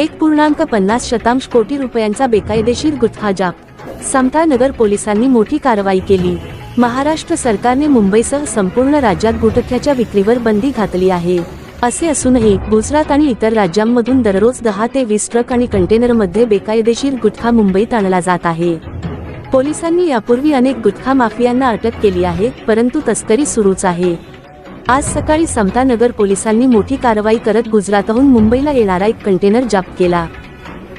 1.50 कोटी रुपयांचा बेकायदेशीर गुटखा जप्त। समतानगर पोलिसांनी मोठी कारवाई केली। महाराष्ट्र सरकारने मुंबईसह संपूर्ण राज्यात गुटख्याच्या विक्रीवर बंदी घातली आहे। असे असूनही गुजरात आणि इतर राज्यांमधून दररोज 10 ते 20 ट्रक आणि कंटेनरमध्ये बेकायदेशीर गुटखा मुंबईत आणला जात आहे। पोलिसांनी यापूर्वी अनेक गुटखा माफियांना अटक केली आहे, परंतु तस्करी सुरूच आहे। आज सकाळी समतानगर पोलिसांनी मोठी कारवाई करत गुजरातहून मुंबईला येणारा एक कंटेनर जप्त केला।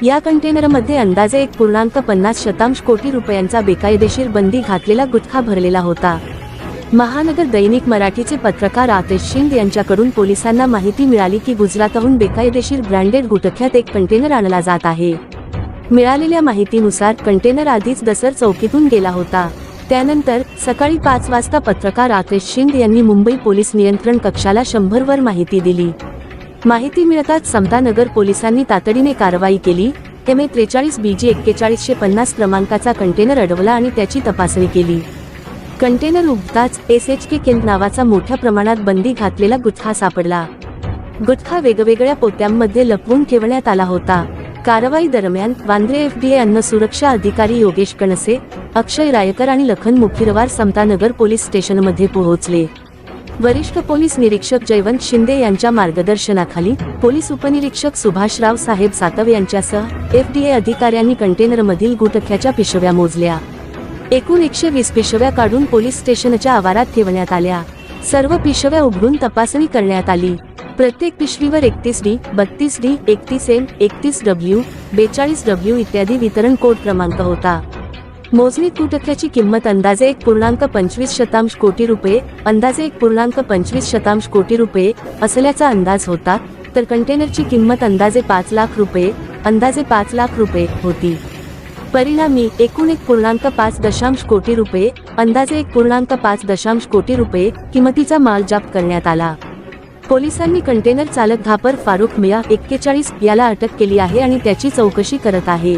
या कंटेनरमध्ये अंदाजे 1.50 कोटी रुपयांचा बेकायदेशीर बंदी घातलेला गुटखा भरलेला होता। महानगर दैनिक मराठीचे पत्रकार आतिश शिंदे यांच्याकडून पोलिसांना माहिती मिळाली की गुजरातहून बेकायदेशीर ब्रँडेड गुटख्यात एक कंटेनर आणला जात आहे। मिळालेल्या माहितीनुसार कंटेनर आधीच दसर चौकीतून गेला होता। त्यानंतर सकाळी 5 वाजता पत्रकार आतिश शिंदे यांनी मुंबई पोलीस नियंत्रण कक्षाला 100 वर माहिती दिली। माहिती मिळताच समतानगर पोलिसांनी तातडीने कारवाई केली। MA43 BG 4150 क्रमांकाचा कंटेनर अडवला आणि त्याची तपासणी केली। कंटेनर उघडताच SHK केंद्र नावाचा मोठ्या प्रमाणात बंदी घातलेला गुटखा सापडला। गुटखा वेगवेगळ्या पोत्यांमध्ये लपवून ठेवण्यात आला होता। कारवाई दरम्यान वांद्रे FDA अन्न सुरक्षा अधिकारी योगेश कणसे, अक्षय रायकर आणि लखन मुखीरवार समतानगर पोलीस स्टेशनमध्ये पोहोचले। वरिष्ठ पोलीस निरीक्षक जयवंत शिंदे यांच्या मार्गदर्शनाखाली पोलीस उपनिरीक्षक सुभाषराव साहेब सातव यांच्यासह FDA अधिकाऱ्यांनी कंटेनरमधील गुटख्याच्या पिशव्या मोजल्या। एकूण 120 पिशव्या काढून पोलीस स्टेशनच्या आवारात ठेवण्यात आल्या। सर्व पिशव्या उघडून तपासणी करण्यात आली। प्रत्येक पिशवीवर 31D, 32D, 31M, 31W, 42W इत्यादी वितरण कोड क्रमांक होता। मोजणीत गुटख्याची किंमत अंदाजे 1.25 कोटी रुपये, अंदाजे 1.25 कोटी रुपये असल्याचा अंदाज होता, तर कंटेनरची किंमत अंदाजे 5 लाख रुपये, अंदाजे 5 लाख रुपये होती। परिणामी एकूण 1.5 कोटी रुपये, अंदाजे 1.5 कोटी रुपये किमतीचा माल जप्त करण्यात आला। पोलिसांनी कंटेनर चालक घापर फारुख मिया 41 याला अटक केली आहे आणि त्याची चौकशी करत आहे।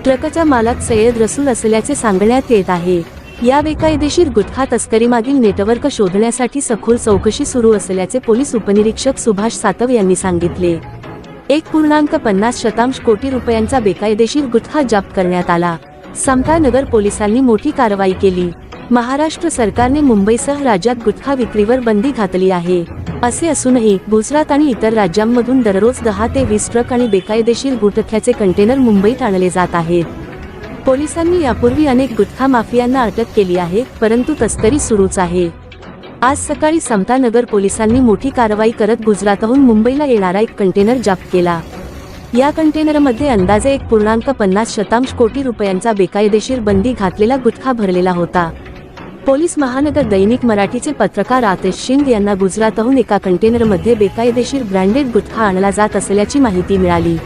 ट्रकचा मालक सय्यद रसूल असल्याचे सांगण्यात येत आहे। या बेकायदेशीर गुटखा तस्करीमागील नेटवर्क शोधण्यासाठी सखोल चौकशी सुरू असल्याचे पोलीस उपनिरीक्षक सुभाष सातव यांनी सांगितले। 1.50 कोटी रुपयांचा बेकायदेशीर गुटखा जप्त करण्यात आला। समतानगर पोलिसांनी मोठी कारवाई केली। महाराष्ट्र सरकारने मुंबईसह राज्यात गुटखा विक्रीवर बंदी घातली आहे। असे असूनही गुजरात आणि इतर राज्यांमधून दररोज 10 ते 20 ट्रक आणि बेकायदेशीर गुटख्याचे कंटेनर मुंबईत आणले जात आहेत। पोलिसांनी यापूर्वी अनेक गुटखा माफियांना अटक केली आहे, परंतु तस्करी सुरूच आहे। आज सकाळी समतानगर पोलिसांनी मोठी कारवाई करत गुजरातहून मुंबईला येणारा एक कंटेनर जप्त केला। या कंटेनरमध्ये अंदाजे 1.50 कोटी रुपयांचा बेकायदेशीर बंदी घातलेला गुटखा भरलेला होता। पोलीस महानगर दैनिक मराठीचे पत्रकार आतिश शिंदे यांना गुजरातहून एका कंटेनरमध्ये बेकायदेशीर ब्रँडेड गुटखा आणला जात असल्याची माहिती मिळाली।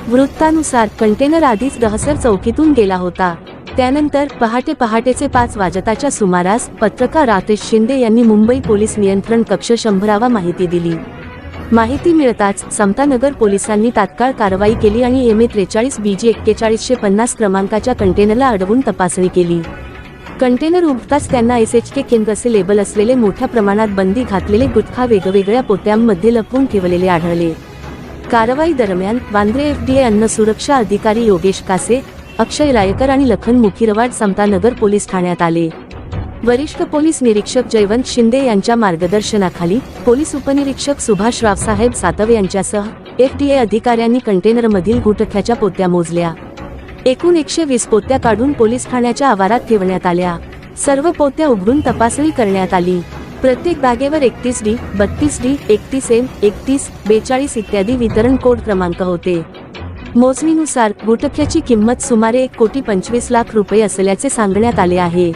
वृत्तानुसार कंटेनर आधीच दहसर चौकीतून गेला होता। त्यानंतर पहाटेचे 5 वाजताच्या सुमारास पत्रकार आतिश शिंदे यांनी मुंबई पोलीस नियंत्रण कक्ष 100 माहिती दिली। माहिती मिळताच समतानगर पोलिसांनी तात्काळ कारवाई केली आणि MA43 BG 4150 क्रमांकाच्या कंटेनरला अडवून तपासणी केली। कंटेनर उघडताच त्यांना SHK केंद्र असे लेबल असलेले मोठ्या प्रमाणात बंदी घातलेले गुटखा वेगवेगळ्या पोत्यांमध्ये लपवून ठेवलेले आढळले। कारवाई दरम्यान वांद्रे FDA अन्न सुरक्षा अधिकारी योगेश कासे, अक्षय रायकर आणि लखन मुखीरवाड समतानगर पोलीस ठाण्यात आले। वरिष्ठ पोलीस निरीक्षक जयवंत शिंदे यांच्या मार्गदर्शनाखाली पोलीस उपनिरीक्षक सुभाषराव साहेब सातव यांच्यासह FDA अधिकाऱ्यांनी कंटेनरमधील गुटख्याच्या पोत्या मोजल्या। एकूण 120 पोत्या काढून पोलीस ठाण्याच्या आवारात ठेवण्यात आल्या। सर्व पोत्या उघडून तपासणी करण्यात आली। प्रत्येक बॅगेवर 31D, 32D, 31M, 31, 42 इत्यादी वितरण कोड क्रमांक होते। मोजणीनुसार गुटख्याची किंमत सुमारे 1.25 कोटी रुपये असल्याचे सांगण्यात आले आहे,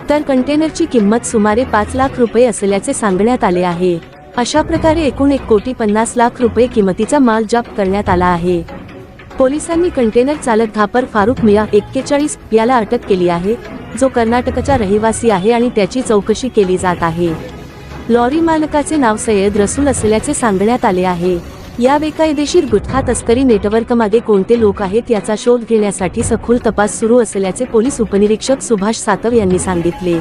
तर कंटेनरची किंमत सुमारे 5 लाख रुपये असल्याचे सांगण्यात आले आहे। अशा प्रकारे एकूण 1.50 कोटी रुपये किमतीचा माल जप्त करण्यात आला आहे। पोलिसांनी कंटेनर चालक घापर फारुख मिया 41 याला अटक केली आहे, जो कर्नाटकचा रहिवासी आहे आणि त्याची चौकशी केली जात आहे। लॉरी मालकाचे नाव सय्यद रसूल असल्याचे सांगण्यात आले आहे। या बेकायदेशीर गुटखा तस्करी नेटवर्कमागे कोणते लोक आहेत याचा शोध घेण्यासाठी सखोल तपास सुरू असल्याचे पोलीस उपनिरीक्षक सुभाष सातव यांनी सांगितले।